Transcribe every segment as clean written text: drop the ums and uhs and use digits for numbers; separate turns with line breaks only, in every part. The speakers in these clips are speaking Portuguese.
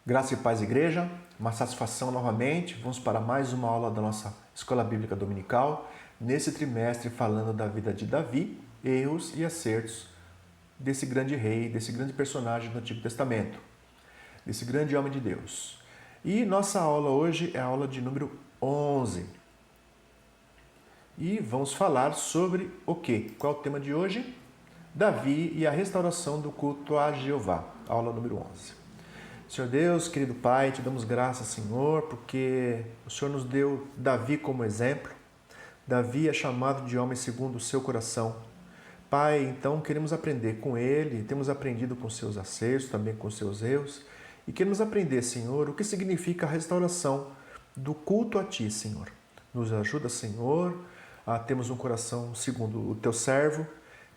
Graça e paz, igreja. Uma satisfação novamente. Vamos para mais uma aula da nossa Escola Bíblica Dominical. Nesse trimestre falando da vida de Davi, erros e acertos desse grande rei, desse grande personagem do Antigo Testamento, desse grande homem de Deus. E nossa aula hoje é a aula de número 11. E vamos falar sobre o quê? Qual é o tema de hoje? Davi e a restauração do culto a Jeová. Aula número 11. Senhor Deus, querido Pai, te damos graças, Senhor, porque o Senhor nos deu Davi como exemplo. Davi é chamado de homem segundo o seu coração. Pai, então queremos aprender com ele, temos aprendido com seus acertos, também com seus erros, e queremos aprender, Senhor, o que significa a restauração do culto a Ti, Senhor. Nos ajuda, Senhor, a termos um coração segundo o Teu servo,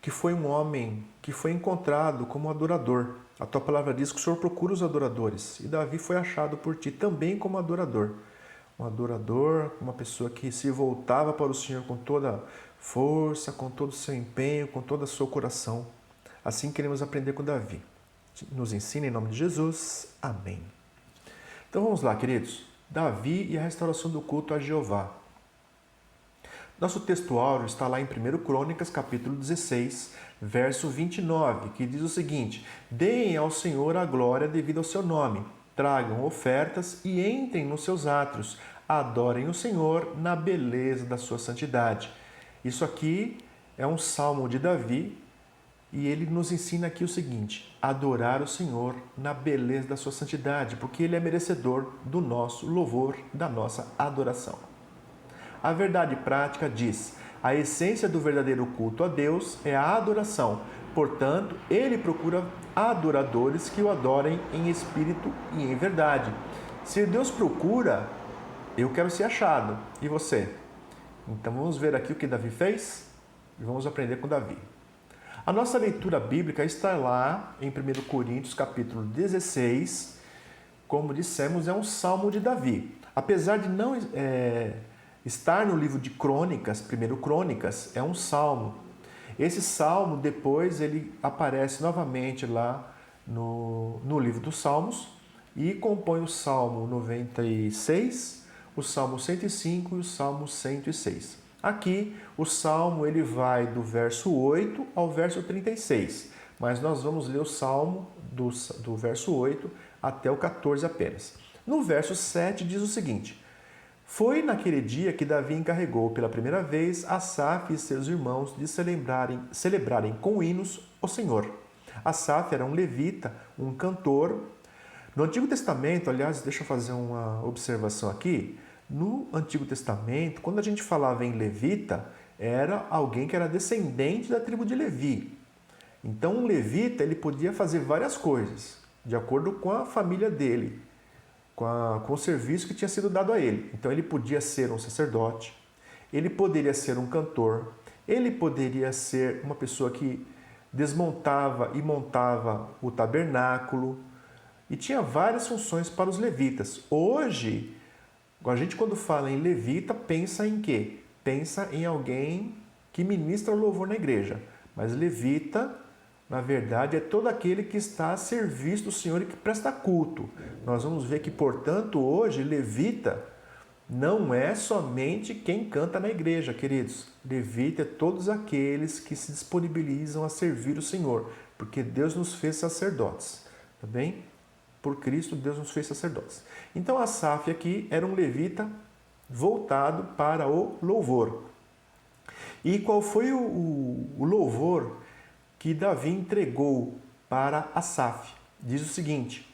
que foi um homem que foi encontrado como adorador. A Tua palavra diz que o Senhor procura os adoradores, e Davi foi achado por Ti também como adorador. Um adorador, uma pessoa que se voltava para o Senhor com toda força, com todo o seu empenho, com todo o seu coração. Assim queremos aprender com Davi. Nos ensina em nome de Jesus. Amém. Então vamos lá, queridos. Davi e a restauração do culto a Jeová. Nosso texto áureo está lá em 1 Crônicas, capítulo 16, verso 29, que diz o seguinte: Deem ao Senhor a glória devido ao seu nome, tragam ofertas e entrem nos seus átrios, adorem o Senhor na beleza da sua santidade. Isso aqui é um salmo de Davi e ele nos ensina aqui o seguinte: adorar o Senhor na beleza da sua santidade, porque ele é merecedor do nosso louvor, da nossa adoração. A verdade prática diz: a essência do verdadeiro culto a Deus é a adoração. Portanto, ele procura adoradores que o adorem em espírito e em verdade. Se Deus procura, eu quero ser achado. E você? Então vamos ver aqui o que Davi fez e vamos aprender com Davi. A nossa leitura bíblica está lá em 1 Coríntios capítulo 16. Como dissemos, é um salmo de Davi. Apesar de não estar no livro de Crônicas, 1 Crônicas, é um salmo. Esse salmo depois ele aparece novamente lá no livro dos Salmos e compõe o Salmo 96, o Salmo 105 e o Salmo 106. Aqui o Salmo ele vai do verso 8 ao verso 36, mas nós vamos ler o Salmo do verso 8 até o 14 apenas. No verso 7 diz o seguinte: Foi naquele dia que Davi encarregou pela primeira vez Asaf e seus irmãos de celebrarem com hinos o Senhor. Asaf era um levita, um cantor. No Antigo Testamento, aliás, deixa eu fazer uma observação aqui. No Antigo Testamento, quando a gente falava em levita, era alguém que era descendente da tribo de Levi. Então, um levita ele podia fazer várias coisas, de acordo com a família dele, com o serviço que tinha sido dado a ele. Então, ele podia ser um sacerdote, ele poderia ser um cantor, ele poderia ser uma pessoa que desmontava e montava o tabernáculo, e tinha várias funções para os levitas. Hoje, a gente quando fala em levita, pensa em quê? Pensa em alguém que ministra o louvor na igreja. Mas levita, na verdade, é todo aquele que está a serviço do Senhor e que presta culto. Nós vamos ver que, portanto, hoje, levita não é somente quem canta na igreja, queridos. Levita é todos aqueles que se disponibilizam a servir o Senhor, porque Deus nos fez sacerdotes, tá bem? Por Cristo, Deus nos fez sacerdotes. Então, Asaf aqui era um levita voltado para o louvor. E qual foi o louvor que Davi entregou para Asaf? Diz o seguinte: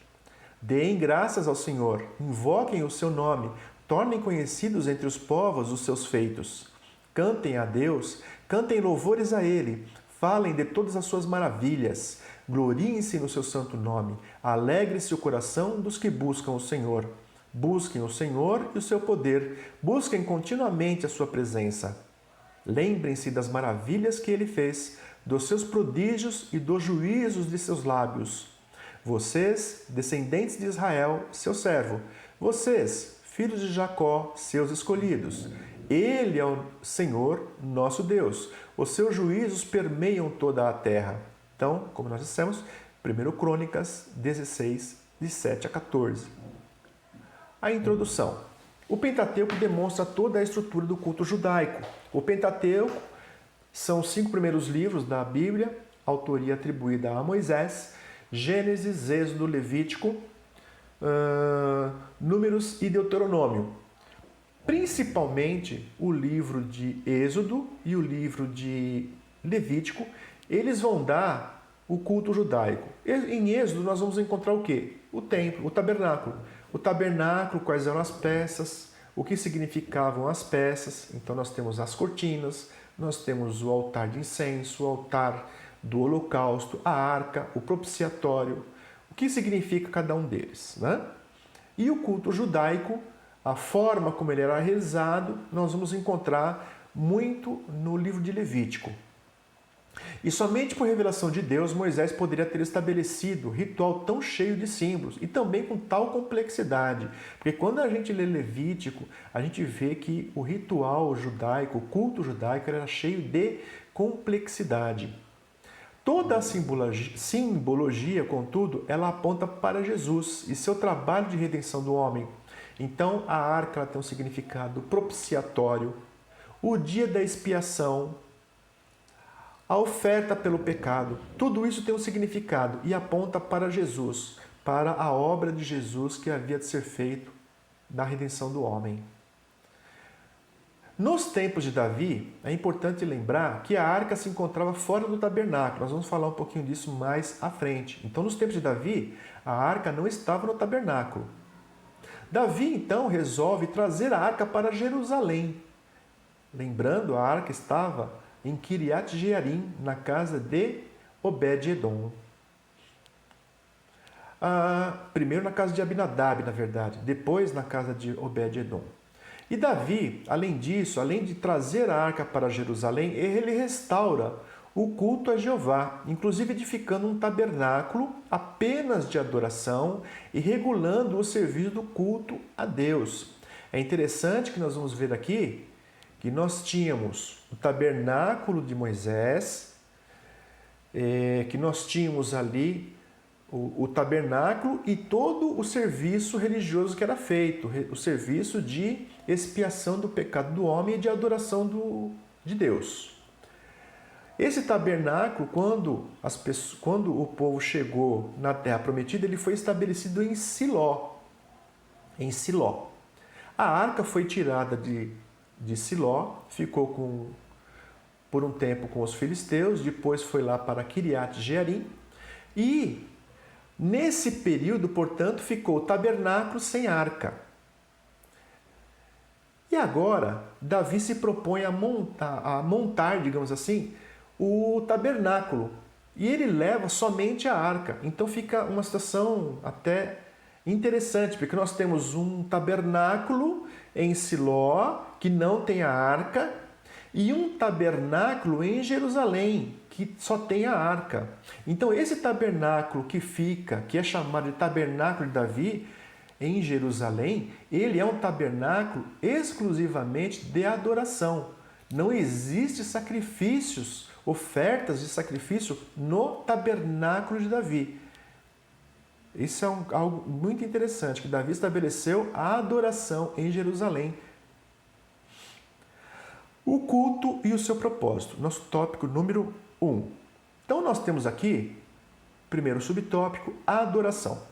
Deem graças ao Senhor, invoquem o seu nome, tornem conhecidos entre os povos os seus feitos. Cantem a Deus, cantem louvores a Ele, falem de todas as suas maravilhas, gloriem-se no seu santo nome, alegre-se o coração dos que buscam o Senhor. Busquem o Senhor e o seu poder, busquem continuamente a sua presença. Lembrem-se das maravilhas que Ele fez, dos seus prodígios e dos juízos de seus lábios. Vocês, descendentes de Israel, seu servo, vocês, filhos de Jacó, seus escolhidos. Ele é o Senhor, nosso Deus. Os seus juízos permeiam toda a terra. Então, como nós dissemos, 1 Crônicas 16, de 7 a 14. A introdução. O Pentateuco demonstra toda a estrutura do culto judaico. O Pentateuco são os 5 primeiros livros da Bíblia, autoria atribuída a Moisés: Gênesis, Êxodo, Levítico, Números e Deuteronômio. Principalmente o livro de Êxodo e o livro de Levítico, eles vão dar o culto judaico. Em Êxodo nós vamos encontrar o quê? O templo, o tabernáculo. O tabernáculo, quais eram as peças, o que significavam as peças. Então nós temos as cortinas, nós temos o altar de incenso, o altar do holocausto, a arca, o propiciatório, o que significa cada um deles, né? E o culto judaico, a forma como ele era realizado, nós vamos encontrar muito no livro de Levítico. E somente por revelação de Deus, Moisés poderia ter estabelecido ritual tão cheio de símbolos e também com tal complexidade. Porque quando a gente lê Levítico, a gente vê que o ritual judaico, o culto judaico, era cheio de complexidade. Toda a simbologia, contudo, ela aponta para Jesus e seu trabalho de redenção do homem. Então, a arca ela tem um significado propiciatório, o dia da expiação, a oferta pelo pecado, tudo isso tem um significado e aponta para Jesus, para a obra de Jesus que havia de ser feito na redenção do homem. Nos tempos de Davi, é importante lembrar que a arca se encontrava fora do tabernáculo. Nós vamos falar um pouquinho disso mais à frente. Então, nos tempos de Davi, a arca não estava no tabernáculo. Davi, então, resolve trazer a arca para Jerusalém. Lembrando, a arca estava em Kiriat Jearim, na casa de Obed-Edom. Primeiro na casa de Abinadab, na verdade, depois na casa de Obed-Edom. E Davi, além disso, além de trazer a arca para Jerusalém, ele restaura o culto a Jeová, inclusive edificando um tabernáculo apenas de adoração e regulando o serviço do culto a Deus. É interessante que nós vamos ver aqui que nós tínhamos o tabernáculo de Moisés, que nós tínhamos ali o tabernáculo e todo o serviço religioso que era feito, o serviço de expiação do pecado do homem e de adoração de Deus. Esse tabernáculo, quando o povo chegou na Terra Prometida, ele foi estabelecido em Siló. Em Siló. A arca foi tirada de Siló, ficou por um tempo com os filisteus, depois foi lá para Kiriat Jearim e nesse período, portanto, ficou o tabernáculo sem arca. E agora, Davi se propõe a montar, digamos assim, o tabernáculo. E ele leva somente a arca. Então fica uma situação até interessante, porque nós temos um tabernáculo em Siló, que não tem a arca, e um tabernáculo em Jerusalém, que só tem a arca. Então esse tabernáculo que é chamado de tabernáculo de Davi, em Jerusalém, ele é um tabernáculo exclusivamente de adoração. Não existe sacrifícios, ofertas de sacrifício no tabernáculo de Davi. Isso é algo muito interessante, que Davi estabeleceu a adoração em Jerusalém. O culto e o seu propósito, nosso tópico número 1. Então nós temos aqui, primeiro subtópico, a adoração.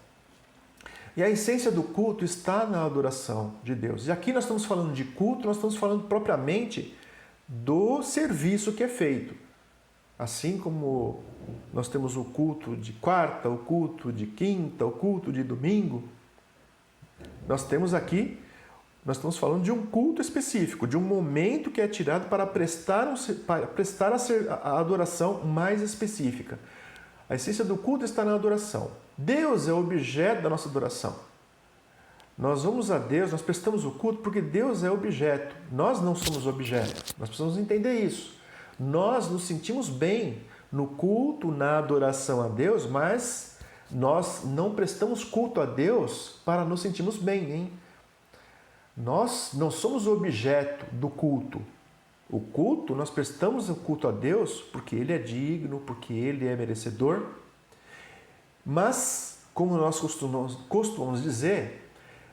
E a essência do culto está na adoração de Deus. E aqui nós estamos falando de culto, nós estamos falando propriamente do serviço que é feito. Assim como nós temos o culto de quarta, o culto de quinta, o culto de domingo, nós estamos falando de um culto específico, de um momento que é tirado para prestar a adoração mais específica. A essência do culto está na adoração. Deus é o objeto da nossa adoração. Nós vamos a Deus, nós prestamos o culto porque Deus é objeto. Nós não somos objeto. Nós precisamos entender isso. Nós nos sentimos bem no culto, na adoração a Deus, mas nós não prestamos culto a Deus para nos sentirmos bem, hein? Nós não somos o objeto do culto. O culto, nós prestamos o culto a Deus porque Ele é digno, porque Ele é merecedor. Mas como nós costumamos dizer,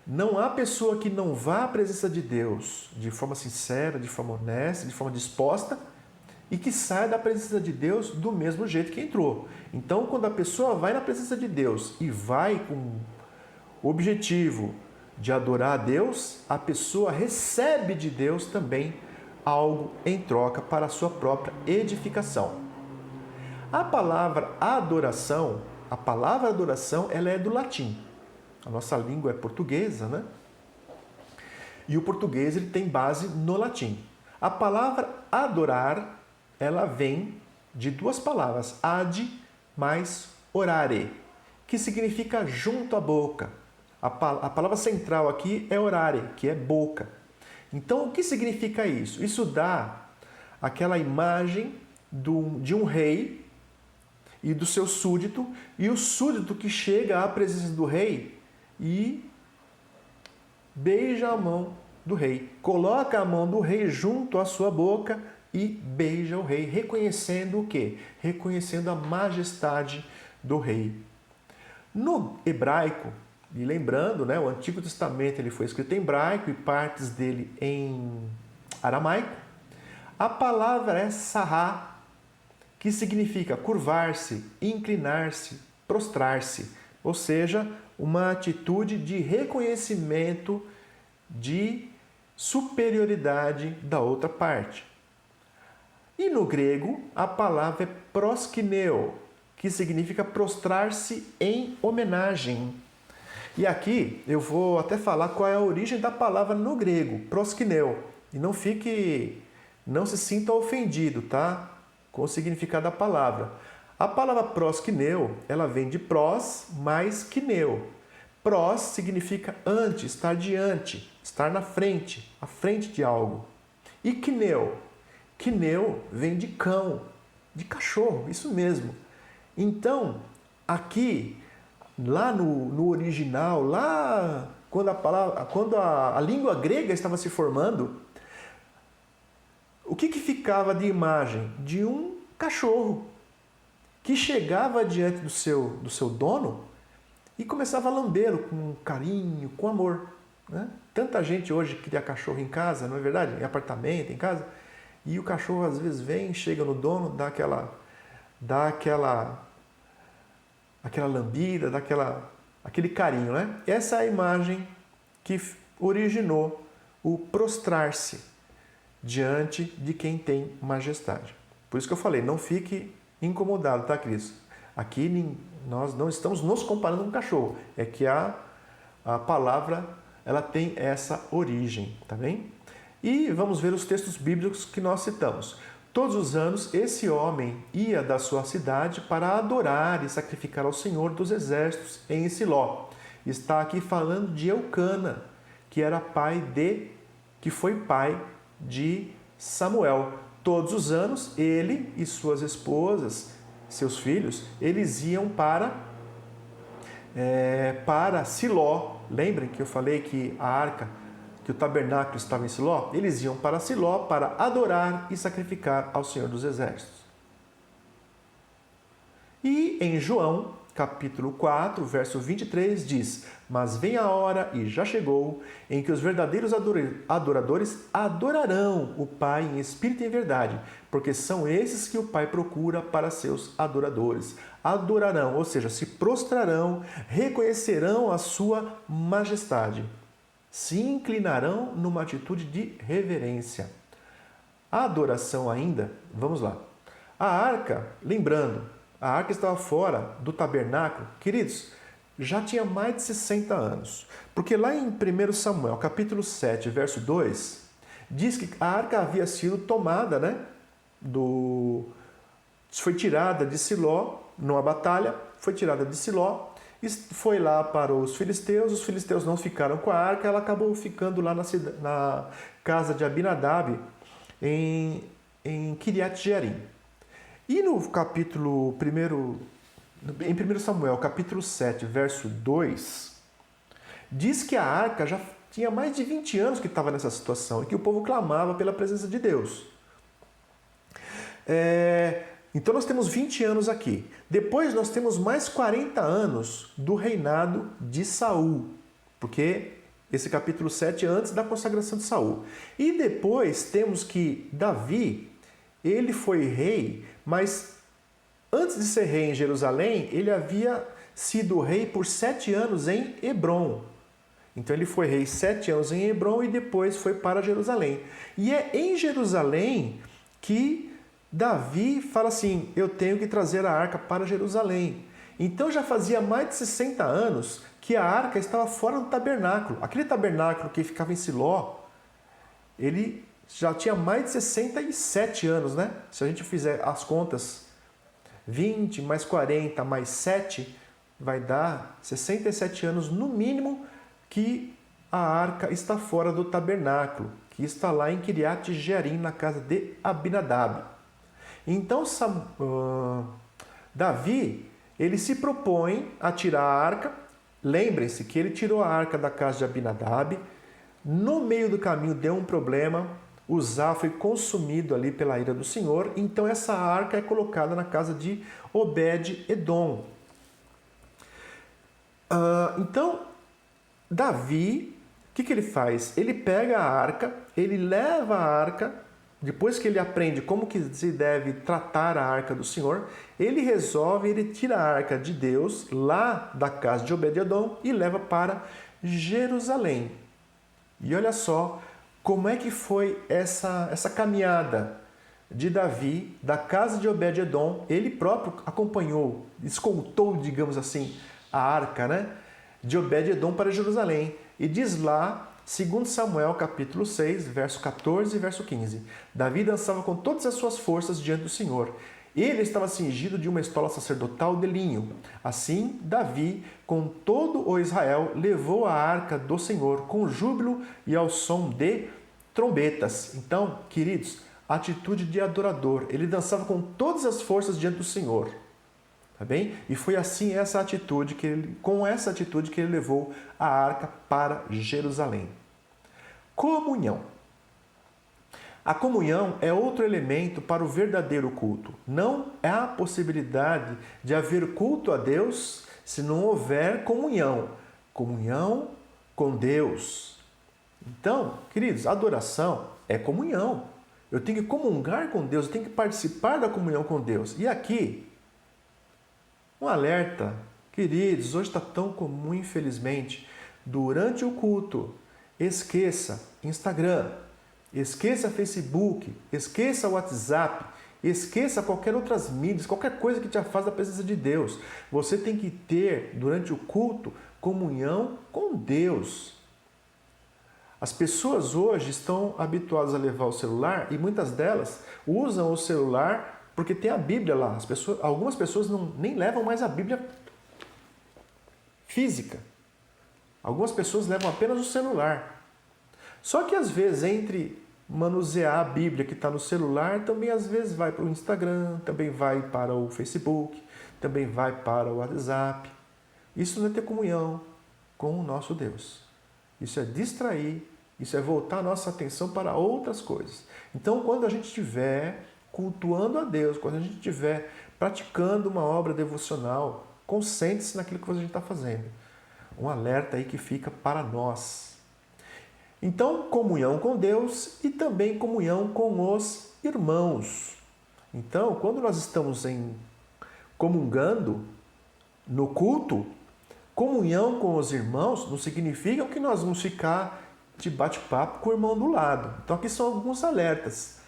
não há pessoa que não vá à presença de Deus de forma sincera, de forma honesta, de forma disposta e que saia da presença de Deus do mesmo jeito que entrou. Então, quando a pessoa vai na presença de Deus e vai com o objetivo de adorar a Deus, a pessoa recebe de Deus também algo em troca para a sua própria edificação. A palavra adoração, ela é do latim. A nossa língua é portuguesa, né? E o português ele tem base no latim. A palavra adorar, ela vem de duas palavras, ad mais orare, que significa junto à boca. A palavra central aqui é orare, que é boca. Então, o que significa isso? Isso dá aquela imagem de um rei e do seu súdito, e o súdito que chega à presença do rei e beija a mão do rei. Coloca a mão do rei junto à sua boca e beija o rei, reconhecendo o quê? Reconhecendo a majestade do rei. No hebraico, e lembrando, né, o Antigo Testamento ele foi escrito em hebraico e partes dele em aramaico, a palavra é sará, que significa curvar-se, inclinar-se, prostrar-se, ou seja, uma atitude de reconhecimento de superioridade da outra parte. E no grego, a palavra é proskineo, que significa prostrar-se em homenagem. E aqui eu vou até falar qual é a origem da palavra no grego, proskineo. E não se sinta ofendido, tá? Com o significado da palavra. A palavra proskineo, ela vem de pros mais kineo. Pros significa antes, estar diante, estar na frente, à frente de algo. E kineo? Kineo vem de cão, de cachorro, isso mesmo. Então, aqui, lá no original, lá quando a língua grega estava se formando, o que ficava de imagem? De um cachorro que chegava diante do seu dono e começava a lambê-lo com carinho, com amor. Né? Tanta gente hoje cria cachorro em casa, não é verdade? Em apartamento, em casa. E o cachorro às vezes vem, chega no dono, dá aquela lambida, aquele carinho, né? Essa é a imagem que originou o prostrar-se diante de quem tem majestade. Por isso que eu falei, não fique incomodado, tá, Cris? Aqui nós não estamos nos comparando com um cachorro, é que a palavra ela tem essa origem, tá bem? E vamos ver os textos bíblicos que nós citamos. Todos os anos, esse homem ia da sua cidade para adorar e sacrificar ao Senhor dos Exércitos em Siló. Está aqui falando de Eucana, que foi pai de Samuel. Todos os anos, ele e suas esposas, seus filhos, eles iam para Siló. Lembrem que eu falei que que o tabernáculo estava em Siló? Eles iam para Siló para adorar e sacrificar ao Senhor dos Exércitos. E em João, capítulo 4, verso 23, diz: Mas vem a hora, e já chegou, em que os verdadeiros adoradores adorarão o Pai em espírito e em verdade, porque são esses que o Pai procura para seus adoradores. Adorarão, ou seja, se prostrarão, reconhecerão a sua majestade. Se inclinarão numa atitude de reverência. A adoração ainda, vamos lá. A arca, lembrando, a arca estava fora do tabernáculo, queridos, já tinha mais de 60 anos. Porque lá em 1 Samuel, capítulo 7, verso 2, diz que a arca havia sido tomada, né? Foi tirada de Siló, numa batalha, foi tirada de Siló, foi lá para os filisteus não ficaram com a arca, ela acabou ficando lá na casa de Abinadab, em Kiriat Jearim. E no capítulo 1, em 1 Samuel, capítulo 7, verso 2, diz que a arca já tinha mais de 20 anos que estava nessa situação e que o povo clamava pela presença de Deus. Então nós temos 20 anos aqui. Depois nós temos mais 40 anos do reinado de Saul, porque esse capítulo 7 é antes da consagração de Saul. E depois temos que Davi, ele foi rei, mas antes de ser rei em Jerusalém, ele havia sido rei por 7 anos em Hebrom. Então ele foi rei 7 anos em Hebrom e depois foi para Jerusalém. E é em Jerusalém que Davi fala assim, eu tenho que trazer a arca para Jerusalém. Então já fazia mais de 60 anos que a arca estava fora do tabernáculo. Aquele tabernáculo que ficava em Siló, ele já tinha mais de 67 anos, né? Se a gente fizer as contas, 20 mais 40 mais 7, vai dar 67 anos no mínimo que a arca está fora do tabernáculo, que está lá em Kiriat Jearim, na casa de Abinadab. Então, Davi, ele se propõe a tirar a arca. Lembrem-se que ele tirou a arca da casa de Abinadab. No meio do caminho deu um problema. Uzá foi consumido ali pela ira do Senhor. Então, essa arca é colocada na casa de Obed-Edom. Então, Davi, o que ele faz? Ele pega a arca, ele leva a arca. Depois que ele aprende como que se deve tratar a arca do Senhor, ele resolve, ele tira a arca de Deus lá da casa de Obed-Edom e leva para Jerusalém. E olha só como é que foi essa caminhada de Davi da casa de Obed-Edom. Ele próprio acompanhou, escoltou, digamos assim, a arca, né, de Obed-Edom para Jerusalém. E diz lá, 2 Samuel, capítulo 6, verso 14 e verso 15. Davi dançava com todas as suas forças diante do Senhor. Ele estava cingido de uma estola sacerdotal de linho. Assim, Davi, com todo o Israel, levou a arca do Senhor com júbilo e ao som de trombetas. Então, queridos, atitude de adorador. Ele dançava com todas as forças diante do Senhor. Tá bem? E foi assim com essa atitude que ele levou a arca para Jerusalém. Comunhão. A comunhão é outro elemento para o verdadeiro culto. Não há possibilidade de haver culto a Deus se não houver comunhão. Comunhão com Deus. Então, queridos, adoração é comunhão. Eu tenho que comungar com Deus, eu tenho que participar da comunhão com Deus. E aqui, um alerta, queridos, hoje está tão comum, infelizmente, durante o culto, esqueça Instagram, esqueça Facebook, esqueça WhatsApp, esqueça qualquer outras mídias, qualquer coisa que te afaste da presença de Deus. Você tem que ter, durante o culto, comunhão com Deus. As pessoas hoje estão habituadas a levar o celular e muitas delas usam o celular porque tem a Bíblia lá. Algumas pessoas nem levam mais a Bíblia física. Algumas pessoas levam apenas o celular. Só que às vezes, entre manusear a Bíblia que está no celular, também às vezes vai para o Instagram, também vai para o Facebook, também vai para o WhatsApp. Isso não é ter comunhão com o nosso Deus. Isso é distrair, isso é voltar a nossa atenção para outras coisas. Então, quando a gente estiver cultuando a Deus, quando a gente estiver praticando uma obra devocional, concentre-se naquilo que a gente está fazendo. Um alerta aí que fica para nós. Então, comunhão com Deus e também comunhão com os irmãos. Então, quando nós estamos comungando no culto, comunhão com os irmãos não significa que nós vamos ficar de bate-papo com o irmão do lado. Então, aqui são alguns alertas,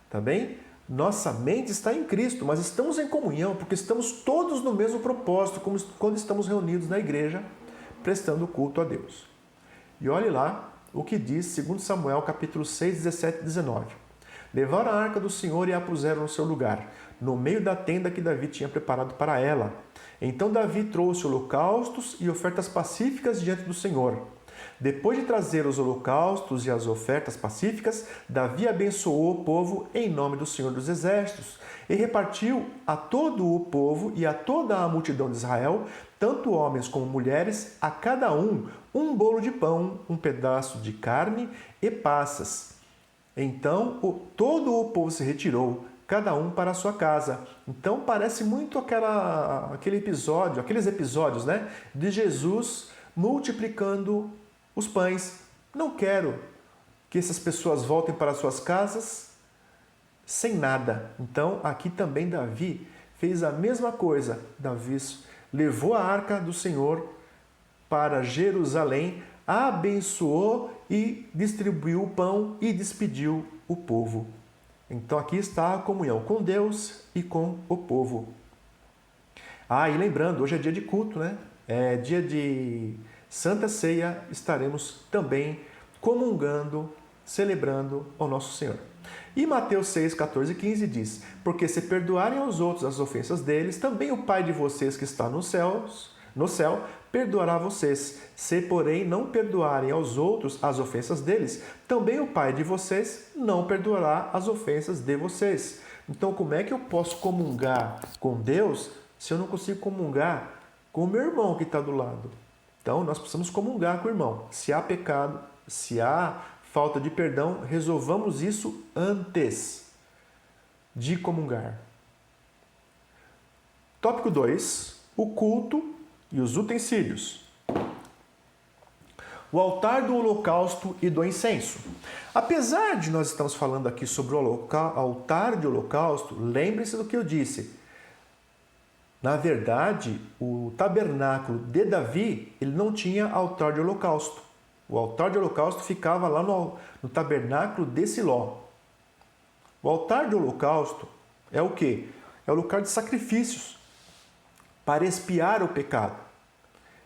tá bem? Nossa mente está em Cristo, mas estamos em comunhão porque estamos todos no mesmo propósito, como quando estamos reunidos na igreja, prestando culto a Deus. E olhe lá o que diz 2 Samuel, capítulo 6, 17 e 19. Levaram a arca do Senhor e a puseram no seu lugar, no meio da tenda que Davi tinha preparado para ela. Então Davi trouxe holocaustos e ofertas pacíficas diante do Senhor. Depois de trazer os holocaustos e as ofertas pacíficas, Davi abençoou o povo em nome do Senhor dos Exércitos e repartiu a todo o povo e a toda a multidão de Israel, tanto homens como mulheres, a cada um bolo de pão, um pedaço de carne e passas. Então todo o povo se retirou, cada um para a sua casa. Então parece muito aqueles episódios, né, de Jesus multiplicando os pães. Não quero que essas pessoas voltem para suas casas sem nada. Então aqui também Davi fez a mesma coisa. Davi levou a arca do Senhor para Jerusalém, abençoou e distribuiu o pão e despediu o povo. Então aqui está a comunhão com Deus e com o povo. E lembrando, hoje é dia de culto, né? É dia de Santa Ceia, estaremos também comungando, celebrando ao nosso Senhor. E Mateus 6, 14 e 15 diz: porque se perdoarem aos outros as ofensas deles, também o Pai de vocês que está no céu, perdoará vocês. Se, porém, não perdoarem aos outros as ofensas deles, também o Pai de vocês não perdoará as ofensas de vocês. Então, como é que eu posso comungar com Deus se eu não consigo comungar com o meu irmão que está do lado? Então, nós precisamos comungar com o irmão. Se há pecado, se há falta de perdão, resolvamos isso antes de comungar. Tópico 2. O culto e os utensílios. O altar do holocausto e do incenso. Apesar de nós estamos falando aqui sobre o altar de holocausto, lembre-se do que eu disse. Na verdade, o tabernáculo de Davi, ele não tinha altar de holocausto. O altar de holocausto ficava lá no tabernáculo de Siló. O altar de holocausto é o quê? É o lugar de sacrifícios para expiar o pecado.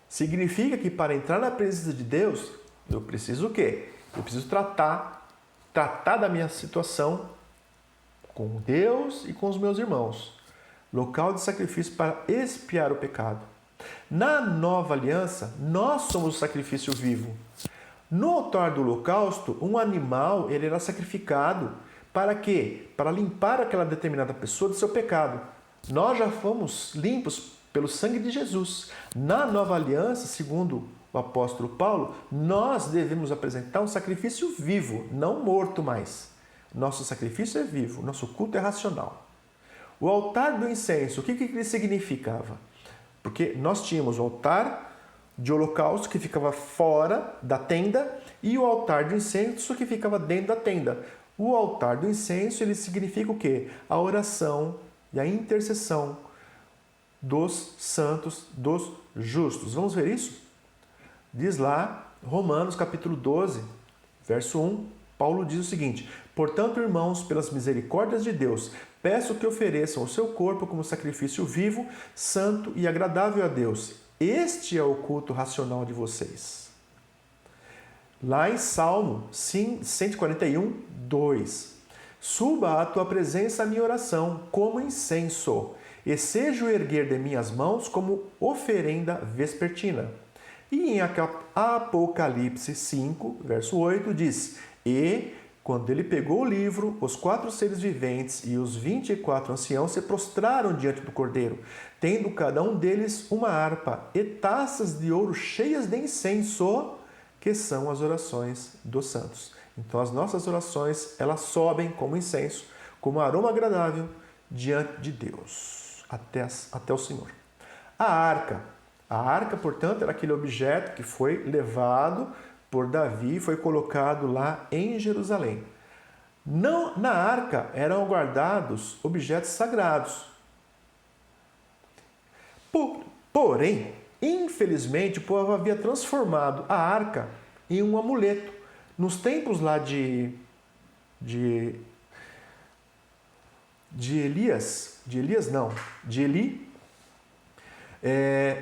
Significa que para entrar na presença de Deus, eu preciso o quê? Eu preciso tratar da minha situação com Deus e com os meus irmãos. Local de sacrifício para expiar o pecado. Na nova aliança, nós somos o sacrifício vivo. No altar do holocausto, um animal ele era sacrificado para quê? Para limpar aquela determinada pessoa do seu pecado. Nós já fomos limpos pelo sangue de Jesus. Na nova aliança, segundo o apóstolo Paulo, nós devemos apresentar um sacrifício vivo, não morto mais. Nosso sacrifício é vivo, nosso culto é racional. O altar do incenso, o que ele significava? Porque nós tínhamos o altar de holocausto que ficava fora da tenda e o altar do incenso que ficava dentro da tenda. O altar do incenso, ele significa o quê? A oração e a intercessão dos santos, dos justos. Vamos ver isso? Diz lá, Romanos capítulo 12, verso 1, Paulo diz o seguinte: portanto, irmãos, pelas misericórdias de Deus, peço que ofereçam o seu corpo como sacrifício vivo, santo e agradável a Deus. Este é o culto racional de vocês. Lá em Salmo 141, 2. Suba à tua presença a minha oração como incenso, e seja o erguer de minhas mãos como oferenda vespertina. E em Apocalipse 5, verso 8, diz: e, quando ele pegou o livro, os 4 seres viventes e os 24 anciãos se prostraram diante do Cordeiro, tendo cada um deles uma harpa e taças de ouro cheias de incenso, que são as orações dos santos. Então as nossas orações, elas sobem como incenso, como aroma agradável diante de Deus, até o Senhor. A arca, portanto, era aquele objeto que foi levado por Davi, foi colocado lá em Jerusalém. Na arca eram guardados objetos sagrados. Porém, infelizmente, o povo havia transformado a arca em um amuleto. Nos tempos lá de Eli,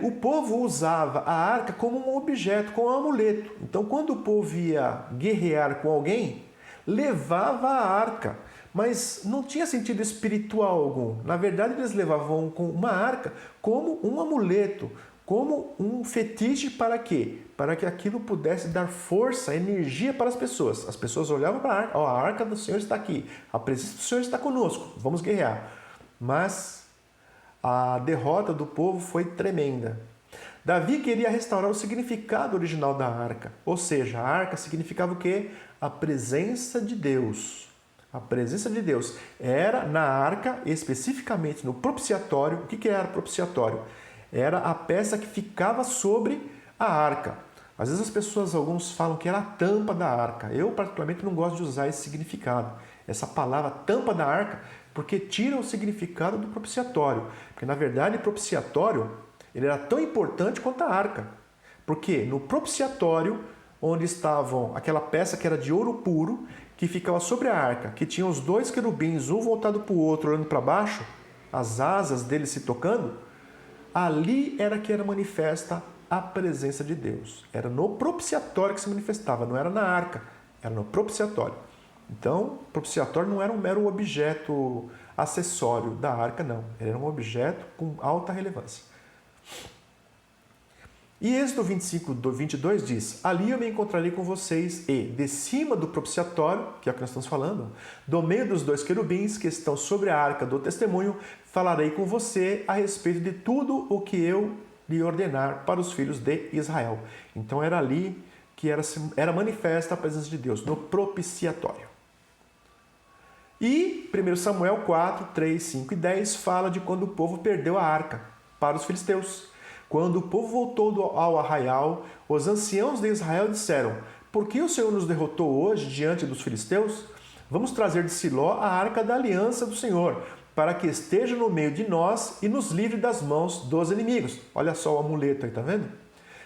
o povo usava a arca como um objeto, como um amuleto. Então, quando o povo ia guerrear com alguém, levava a arca, mas não tinha sentido espiritual algum. Na verdade, eles levavam com uma arca como um amuleto, como um fetiche para quê? Para que aquilo pudesse dar força, energia para as pessoas. As pessoas olhavam para a arca, a arca do Senhor está aqui, a presença do Senhor está conosco, vamos guerrear. Mas a derrota do povo foi tremenda. Davi queria restaurar o significado original da arca, ou seja, a arca significava o quê? A presença de Deus. A presença de Deus era na arca, especificamente no propiciatório. O que era propiciatório? Era a peça que ficava sobre a arca. Às vezes as pessoas, alguns falam que era a tampa da arca. Eu particularmente não gosto de usar esse significado, essa palavra tampa da arca, porque tira o significado do propiciatório. Porque na verdade o propiciatório ele era tão importante quanto a arca. Porque no propiciatório, onde estavam aquela peça que era de ouro puro, que ficava sobre a arca, que tinha os dois querubins, um voltado para o outro, olhando para baixo, as asas deles se tocando, ali era que era manifesta a presença de Deus. Era no propiciatório que se manifestava, não era na arca, era no propiciatório. Então, o propiciatório não era um mero objeto acessório da arca, não. Ele era um objeto com alta relevância. E Êxodo 25, 22 diz: ali eu me encontrarei com vocês e, de cima do propiciatório, que é o que nós estamos falando, do meio dos dois querubins que estão sobre a arca do testemunho, falarei com você a respeito de tudo o que eu lhe ordenar para os filhos de Israel. Então era ali que era manifesta a presença de Deus, no propiciatório. E 1 Samuel 4, 3, 5 e 10 fala de quando o povo perdeu a arca para os filisteus. Quando o povo voltou ao arraial, os anciãos de Israel disseram: por que o Senhor nos derrotou hoje diante dos filisteus? Vamos trazer de Siló a arca da aliança do Senhor, para que esteja no meio de nós e nos livre das mãos dos inimigos. Olha só o amuleto aí, tá vendo?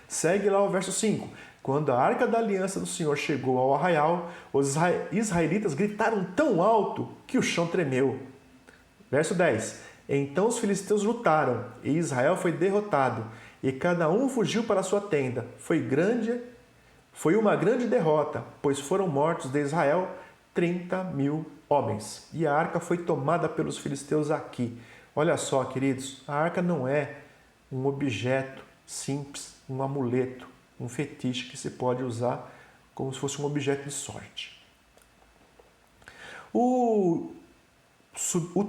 Segue lá o verso 5. Quando a arca da aliança do Senhor chegou ao arraial, os israelitas gritaram tão alto que o chão tremeu. Verso 10. Então os filisteus lutaram, e Israel foi derrotado, e cada um fugiu para a sua tenda. Foi uma grande derrota, pois foram mortos de Israel 30.000 homens. E a arca foi tomada pelos filisteus aqui. Olha só, queridos, a arca não é um objeto simples, um amuleto, um fetiche que se pode usar como se fosse um objeto de sorte. O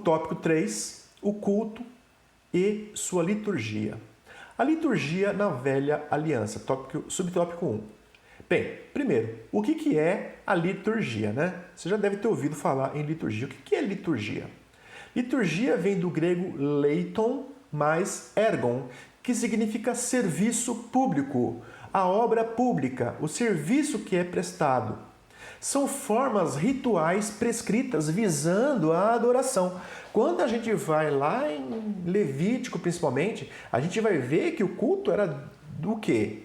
tópico 3, o culto e sua liturgia. A liturgia na velha aliança, subtópico 1. Bem, primeiro, o que é a liturgia, né? Você já deve ter ouvido falar em liturgia. O que é liturgia? Liturgia vem do grego leiton mais ergon, que significa serviço público, a obra pública, o serviço que é prestado. São formas rituais prescritas visando a adoração. Quando a gente vai lá em Levítico, principalmente, a gente vai ver que o culto era do quê?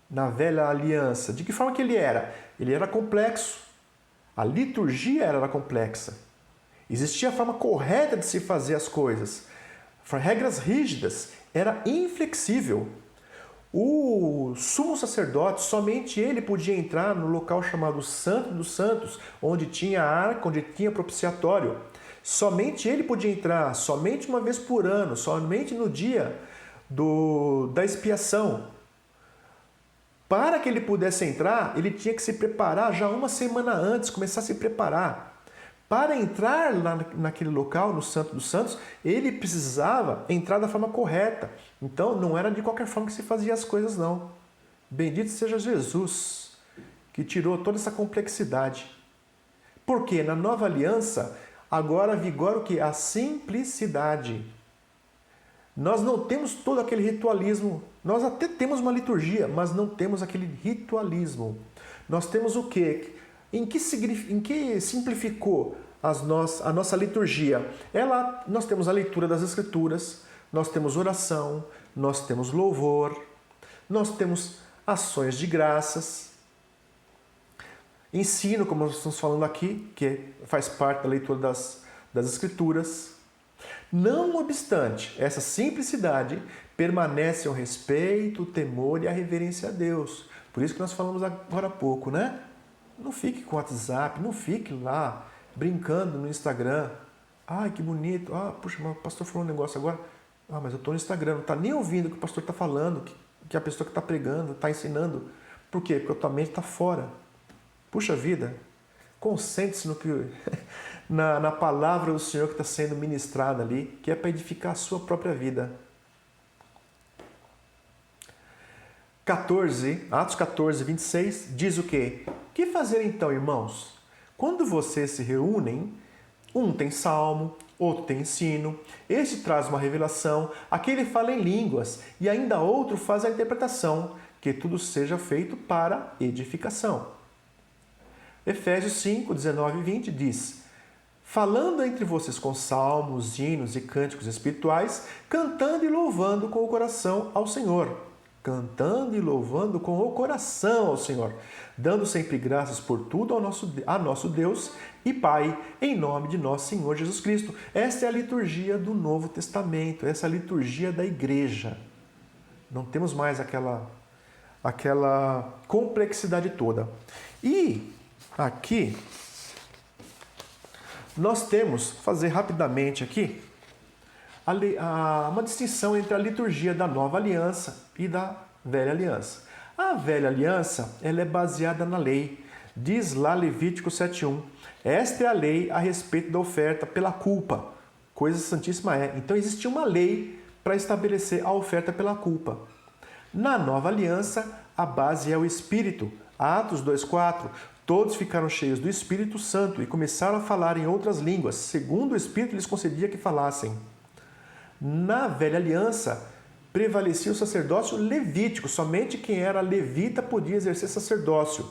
Na velha aliança. De que forma que ele era? Ele era complexo. A liturgia era complexa. Existia a forma correta de se fazer as coisas. Regras rígidas. Era inflexível. O sumo sacerdote, somente ele podia entrar no local chamado Santo dos Santos, onde tinha a arca, onde tinha propiciatório. Somente ele podia entrar, somente uma vez por ano, somente no dia da expiação. Para que ele pudesse entrar, ele tinha que se preparar já uma semana antes, começar a se preparar. Para entrar lá naquele local, no Santo dos Santos, ele precisava entrar da forma correta. Então, não era de qualquer forma que se fazia as coisas, não. Bendito seja Jesus, que tirou toda essa complexidade. Porque na nova aliança, agora vigora o quê? A simplicidade. Nós não temos todo aquele ritualismo. Nós até temos uma liturgia, mas não temos aquele ritualismo. Nós temos o quê? Em que simplificou a nossa liturgia? Nós temos a leitura das Escrituras, nós temos oração, nós temos louvor, nós temos ações de graças, ensino, como nós estamos falando aqui, que faz parte da leitura das Escrituras. Não obstante, essa simplicidade permanece o respeito, o temor e a reverência a Deus. Por isso que nós falamos agora há pouco, né? Não fique com o WhatsApp, não fique lá brincando no Instagram. Ai, que bonito. Puxa, mas o pastor falou um negócio agora. Mas eu estou no Instagram, não está nem ouvindo o que o pastor está falando, que a pessoa que está pregando, está ensinando. Por quê? Porque a tua mente está fora. Puxa vida, concentre-se no que, na palavra do Senhor que está sendo ministrada ali, que é para edificar a sua própria vida. Atos 14, 26, diz o quê? Que fazer então, irmãos? quando vocês se reúnem, um tem salmo, outro tem ensino, este traz uma revelação, aquele fala em línguas e ainda outro faz a interpretação, que tudo seja feito para edificação. Efésios 5, 19 e 20 diz: falando entre vocês com salmos, hinos e cânticos espirituais, cantando e louvando com o coração ao Senhor. Cantando e louvando com o coração ao Senhor, dando sempre graças por tudo a nosso Deus e Pai, em nome de nosso Senhor Jesus Cristo. Esta é a liturgia do Novo Testamento, essa é a liturgia da igreja. Não temos mais aquela complexidade toda. E aqui nós temos, fazer rapidamente aqui, uma distinção entre a liturgia da Nova Aliança e da Velha Aliança. A Velha Aliança ela é baseada na lei. Diz lá Levítico 7.1. Esta é a lei a respeito da oferta pela culpa. Coisa santíssima é. Então existia uma lei para estabelecer a oferta pela culpa. Na Nova Aliança, a base é o Espírito. Atos 2.4. Todos ficaram cheios do Espírito Santo e começaram a falar em outras línguas, segundo o Espírito lhes concedia que falassem. Na Velha Aliança, prevalecia o sacerdócio levítico. Somente quem era levita podia exercer sacerdócio.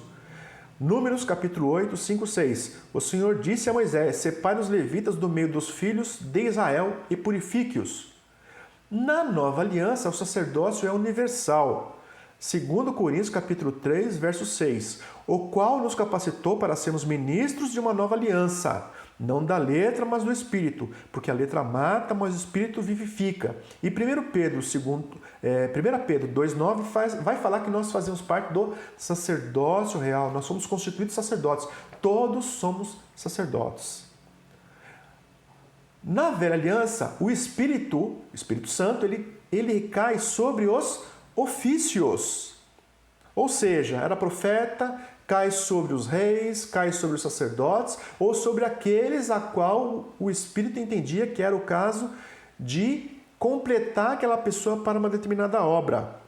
Números capítulo 8, 5, 6. O Senhor disse a Moisés: separe os levitas do meio dos filhos de Israel e purifique-os. Na Nova Aliança, o sacerdócio é universal. 2 Coríntios capítulo 3, verso 6. O qual nos capacitou para sermos ministros de uma nova aliança, não da letra, mas do Espírito, porque a letra mata, mas o Espírito vivifica. E 1 Pedro 2,9 vai falar que nós fazemos parte do sacerdócio real, nós somos constituídos sacerdotes, todos somos sacerdotes. Na Velha Aliança, o Espírito Santo, ele recai sobre os ofícios. Ou seja, era profeta, cai sobre os reis, cai sobre os sacerdotes, ou sobre aqueles a qual o Espírito entendia que era o caso de completar aquela pessoa para uma determinada obra.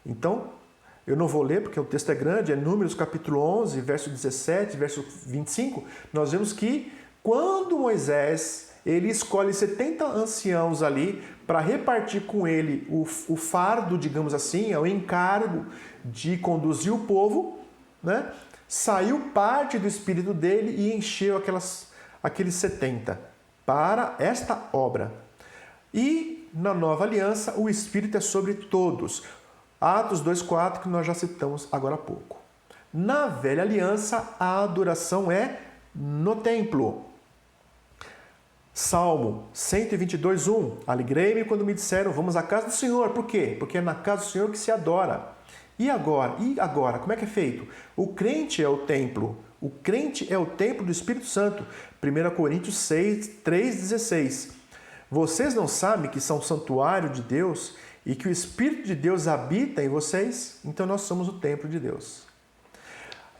Então, eu não vou ler porque o texto é grande, é Números capítulo 11, verso 17, verso 25, nós vemos que quando Moisés ele escolhe 70 anciãos ali para repartir com ele o fardo, digamos assim, o encargo de conduzir o povo, né? Saiu parte do espírito dele e encheu aqueles 70 para esta obra. E na Nova Aliança, o Espírito é sobre todos. Atos 2,4, que nós já citamos agora há pouco. Na Velha Aliança, a adoração é no templo. Salmo 122:1. Alegrei-me quando me disseram, vamos à casa do Senhor. Por quê? Porque é na casa do Senhor que se adora. E agora? Como é que é feito? O crente é o templo. O crente é o templo do Espírito Santo. 1 Coríntios 3,16. Vocês não sabem que são santuário de Deus e que o Espírito de Deus habita em vocês? Então nós somos o templo de Deus.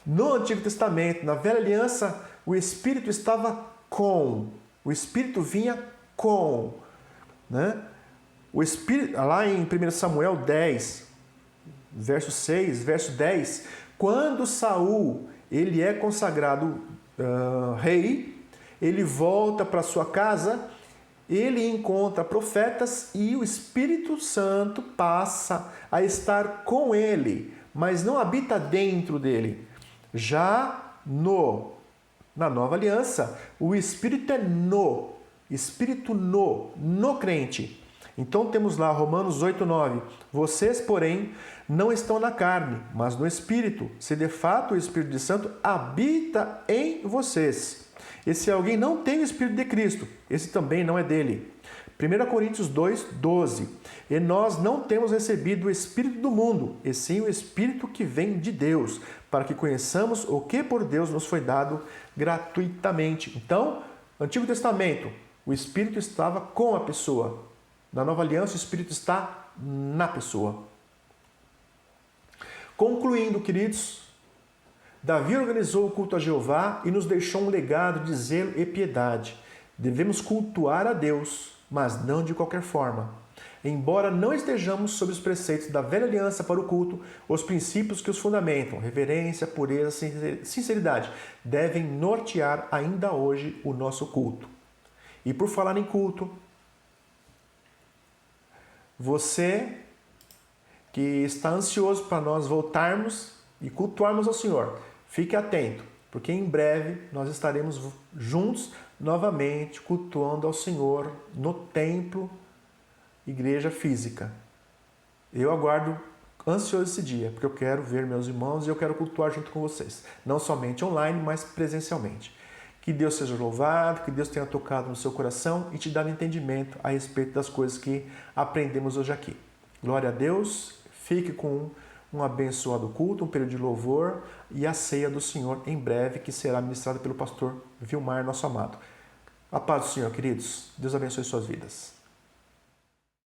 No Antigo Testamento, na Velha Aliança, o Espírito estava com. O Espírito vinha com. Né? O Espírito, lá em 1 Samuel 10, verso 6, verso 10, quando Saul ele é consagrado rei, ele volta para sua casa, ele encontra profetas e o Espírito Santo passa a estar com ele, mas não habita dentro dele. Já na Nova Aliança, o Espírito é no crente. Então temos lá Romanos 8,9. Vocês, porém, não estão na carne, mas no Espírito, se de fato o Espírito Santo habita em vocês. E se alguém não tem o Espírito de Cristo, esse também não é dele. 1 Coríntios 2,12. E nós não temos recebido o Espírito do mundo, e sim o Espírito que vem de Deus, para que conheçamos o que por Deus nos foi dado gratuitamente. Então, no Antigo Testamento, o Espírito estava com a pessoa. Na Nova Aliança, o Espírito está na pessoa. Concluindo, queridos, Davi organizou o culto a Jeová e nos deixou um legado de zelo e piedade. Devemos cultuar a Deus, mas não de qualquer forma. embora não estejamos sob os preceitos da velha aliança para o culto, os princípios que os fundamentam, reverência, pureza, sinceridade, devem nortear ainda hoje o nosso culto. E por falar em culto, você que está ansioso para nós voltarmos e cultuarmos ao Senhor, fique atento, porque em breve nós estaremos juntos novamente cultuando ao Senhor no templo, igreja física. Eu aguardo ansioso esse dia, porque eu quero ver meus irmãos e eu quero cultuar junto com vocês, não somente online, mas presencialmente. Que Deus seja louvado, que Deus tenha tocado no seu coração e te dado entendimento a respeito das coisas que aprendemos hoje aqui. Glória a Deus, fique com um abençoado culto, um período de louvor e a ceia do Senhor em breve, que será ministrada pelo pastor Vilmar, nosso amado. A paz do Senhor, queridos. Deus abençoe suas vidas.